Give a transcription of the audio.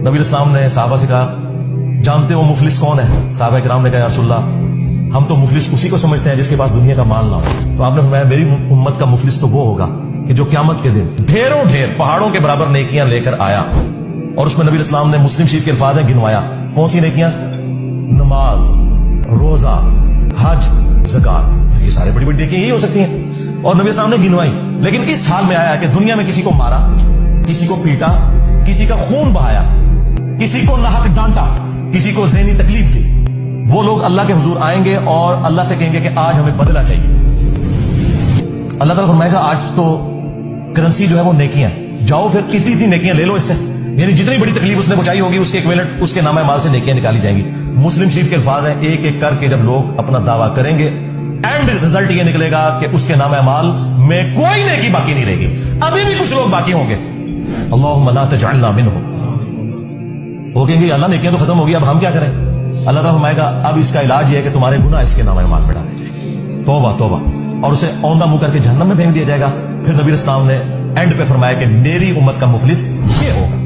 नबी इस्लाम ने साहबा से कहा, जानते हो मुफलिस कौन है? साहबा किराम ने कहा, या रसूलल्लाह, हम तो मुफलिस उसी को समझते हैं जिसके पास दुनिया का माल ना हो। तो आपने फरमाया, मेरी उम्मत का मुफलिस तो वो होगा कि जो क़यामत के दिन ढेरों ढेर पहाड़ों के बराबर नेकियां लेकर आया। और उसमें नबी इस्लाम ने मुस्लिम शरीफ के अल्फाज है गिनवाया, कौन सी नेकियां? नमाज, रोजा, हज, ज़कात, ये सारे बड़ी बड़ी नेकियां यही हो सकती हैं। और नबी इस्लाम ने गिनवाई, लेकिन इस हाल में आया कि दुनिया में किसी को मारा, किसी को पीटा, किसी का खून बहाया, किसी को नाहक डांटा, किसी को ज़हनी तकलीफ दी, वो लोग अल्लाह के हुजूर आएंगे और अल्लाह से कहेंगे कि आज हमें बदला चाहिए। अल्लाह ताला फरमाएगा, आज तो करेंसी जो है वो नेकियां, जाओ फिर इतनी नेकियां ले लो इससे, यानी जितनी बड़ी तकलीफ उसने पहुंचाई होगी उसके इक्विवेलेंट उसके नामे माल से नेकियां निकाली जाएंगी। मुस्लिम शरीफ के अल्फाज हैं, एक एक करके जब लोग अपना दावा करेंगे, एंड रिजल्ट ये निकलेगा कि उसके नामे माल में कोई नेकी बाकी नहीं रहेगी। अभी भी कुछ लोग बाकी होंगे। अल्लाहुम्मा ला तजअलना मिनहुम। वो कहेंगे, अल्लाह नेकियां तो खत्म होगी, अब हम क्या करें? अल्लाह ताला फरमाएगा, अब इसका इलाज ये है कि तुम्हारे गुनाह इसके नामे माल में डाले जाएंगे। तौबा तौबा, और उसे औंधा मुंह करके जहन्नम में फेंक दिया जाएगा। फिर नबी इस्लाम ने एंड पे फरमाया कि मेरी उम्मत का मुफलिस ये होगा।